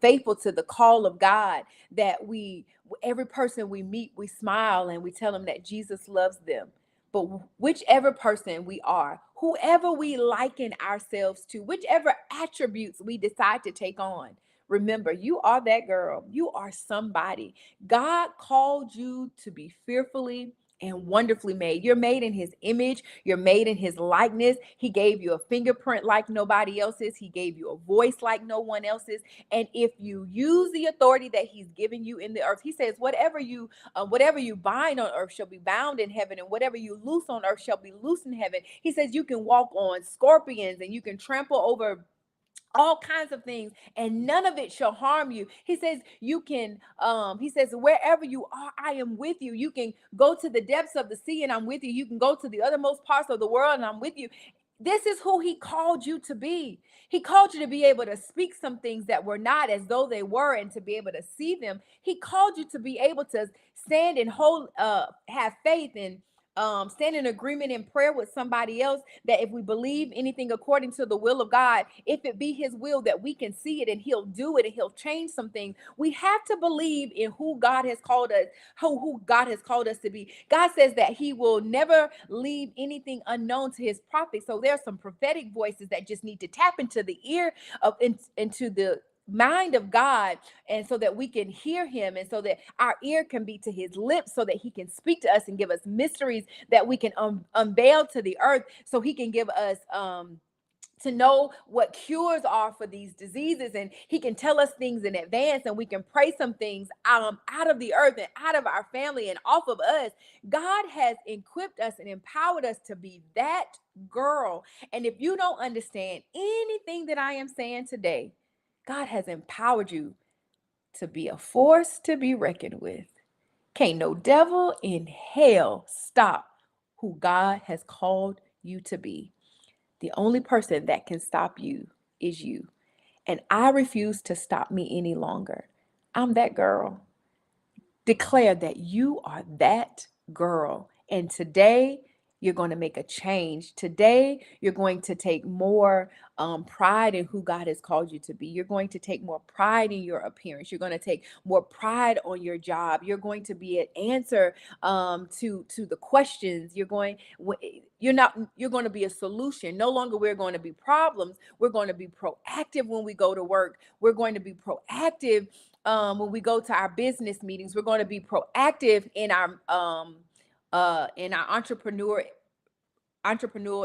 faithful to the call of God that we, every person we meet, we smile and we tell them that Jesus loves them. But whichever person we are, whoever we liken ourselves to, whichever attributes we decide to take on, remember, you are that girl. You are somebody. God called you to be fearfully and wonderfully made. You're made in his image. You're made in his likeness. He gave you a fingerprint like nobody else's. He gave you a voice like no one else's. And if you use the authority that he's given you in the earth, he says, whatever you bind on earth shall be bound in heaven, and whatever you loose on earth shall be loose in heaven. He says you can walk on scorpions and you can trample over all kinds of things, and none of it shall harm you. He says you can he says wherever you are, I am with you. You can go to the depths of the sea and I'm with you. You can go to the othermost parts of the world and I'm with you. This is who he called you to be. He called you to be able to speak some things that were not as though they were, and to be able to see them. He called you to be able to stand and hold have faith and stand in agreement in prayer with somebody else, that if we believe anything according to the will of God, if it be his will, that we can see it and he'll do it and he'll change some things. We have to believe in who God has called us, who God has called us to be. God says that he will never leave anything unknown to his prophets. So there are some prophetic voices that just need to tap into the ear of into the mind of God, and so that we can hear him, and so that our ear can be to his lips, so that he can speak to us and give us mysteries that we can unveil to the earth, so he can give us to know what cures are for these diseases, and he can tell us things in advance, and we can pray some things out of the earth and out of our family and off of us. God has equipped us and empowered us to be that girl. And if you don't understand anything that I am saying today, God has empowered you to be a force to be reckoned with. Can't no devil in hell stop who God has called you to be. The only person that can stop you is you. And I refuse to stop me any longer. I'm that girl. Declare that you are that girl. And today, you're going to make a change. Today, you're going to take more pride in who God has called you to be. You're going to take more pride in your appearance. You're going to take more pride on your job. You're going to be an answer to the questions. You're going to be a solution. No longer we're going to be problems. We're going to be proactive when we go to work. We're going to be proactive when we go to our business meetings. We're going to be proactive in our entrepreneurial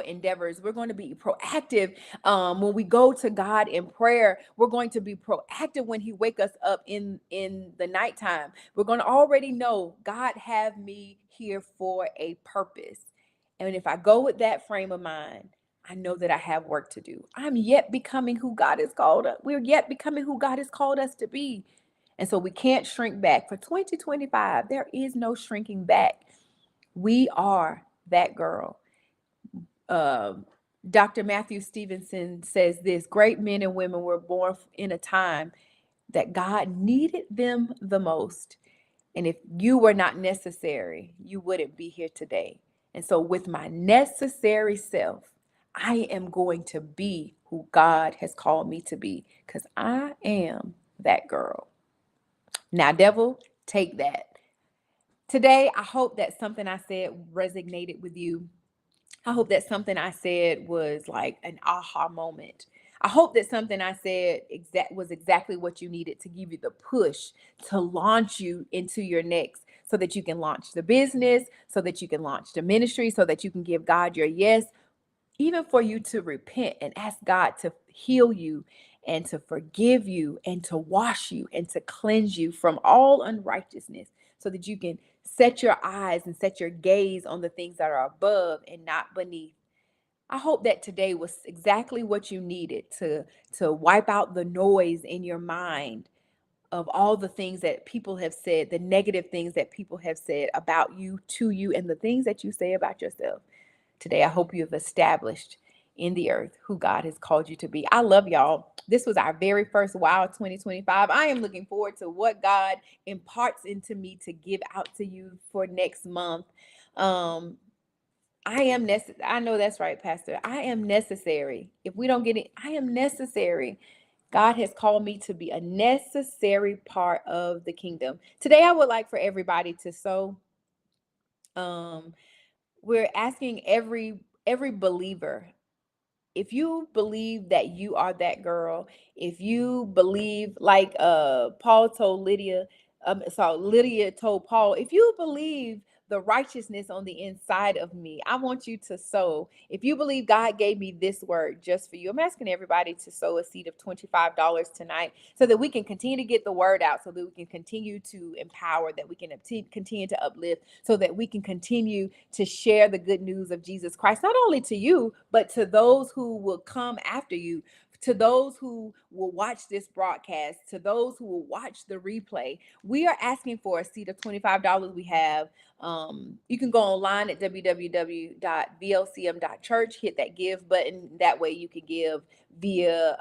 endeavors. We're going to be proactive when we go to God in prayer. We're going to be proactive when he wake us up in the nighttime. We're going to already know God have me here for a purpose. And if I go with that frame of mind, I know that I have work to do. I'm yet becoming who God has called us. We're yet becoming who God has called us to be. And so we can't shrink back. For 2025, there is no shrinking back. We are that girl. Dr. Matthew Stevenson says this: great men and women were born in a time that God needed them the most. And if you were not necessary, you wouldn't be here today. And so with my necessary self, I am going to be who God has called me to be, because I am that girl. Now, devil, take that. Today, I hope that something I said resonated with you. I hope that something I said was like an aha moment. I hope that something I said was exactly what you needed to give you the push to launch you into your next, so that you can launch the business, so that you can launch the ministry, so that you can give God your yes even for you to repent and ask God to heal you and to forgive you and to wash you and to cleanse you from all unrighteousness so that you can set your eyes and set your gaze on the things that are above and not beneath. I hope that today was exactly what you needed to wipe out the noise in your mind of all the things that people have said, the negative things that people have said about you, to you, and the things that you say about yourself. Today, I hope you have established in the earth who God has called you to be. I love y'all. This was our very first Wow 2025. I am looking forward to what God imparts into me to give out to you for next month. Um, I know that's right, Pastor. I am necessary. If we don't get it, I am necessary. God has called me to be a necessary part of the kingdom. Today, I would like for everybody to sow. Um, we're asking every believer, if you believe that you are that girl, if you believe like Paul told Lydia, so Lydia told Paul, if you believe the righteousness on the inside of me, I want you to sow. If you believe God gave me this word just for you, I'm asking everybody to sow a seed of $25 tonight so that we can continue to get the word out, so that we can continue to empower, that we can continue to uplift, so that we can continue to share the good news of Jesus Christ, not only to you, but to those who will come after you, to those who will watch this broadcast, to those who will watch the replay. We are asking for a seed of $25. We have, you can go online at www.vlcm.church, hit that give button. That way you can give via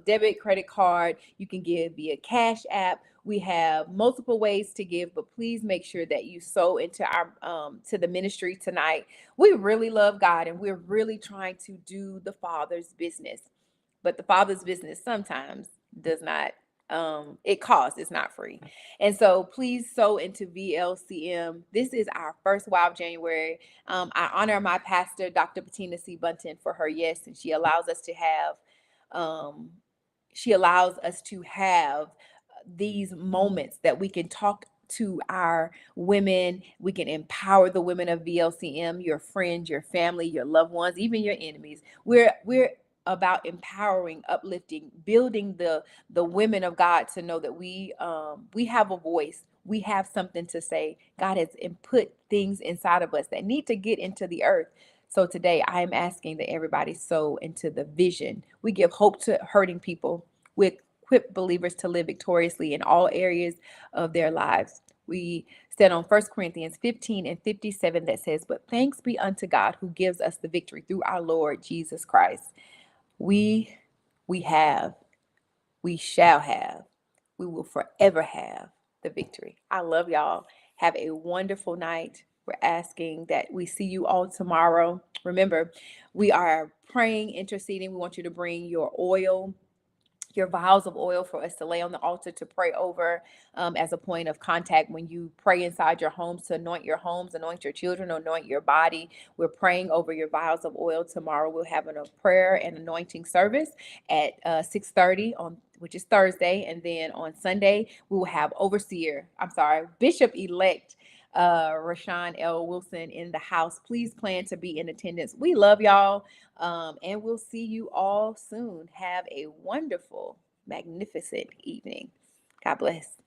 debit, credit card. You can give via Cash App. We have multiple ways to give, but please make sure that you sow into our to the ministry tonight. We really love God, and we're really trying to do the Father's business. But the Father's business sometimes does not, it costs, it's not free. And so please sow into VLCM. This is our first Wow of January. I honor my pastor, Dr. Bettina C. Bunton, for her yes, and um, she allows us to have these moments that we can talk to our women. We can empower the women of VLCM, your friends, your family, your loved ones, even your enemies. We're about empowering, uplifting, building the women of God to know that we have a voice. We have something to say. God has put things inside of us that need to get into the earth. So today I am asking that everybody sow into the vision. We give hope to hurting people. We equip believers to live victoriously in all areas of their lives. We stand on 1 Corinthians 15 and 57 that says, "But thanks be unto God who gives us the victory through our Lord Jesus Christ." We we have, we shall have, we will forever have the victory. I love y'all. Have a wonderful night. We're asking that we see you all tomorrow. Remember, we are praying, interceding. We want you to bring your oil, your vials of oil, for us to lay on the altar to pray over, as a point of contact when you pray inside your homes, to anoint your homes, anoint your children, anoint your body. We're praying over your vials of oil tomorrow. We'll have a prayer and anointing service at 6:30 on, which is Thursday, and then on Sunday we will have Bishop-elect Rashawn L. Wilson in the house. Please plan to be in attendance. We love y'all. And we'll see you all soon. Have a wonderful, magnificent evening. God bless.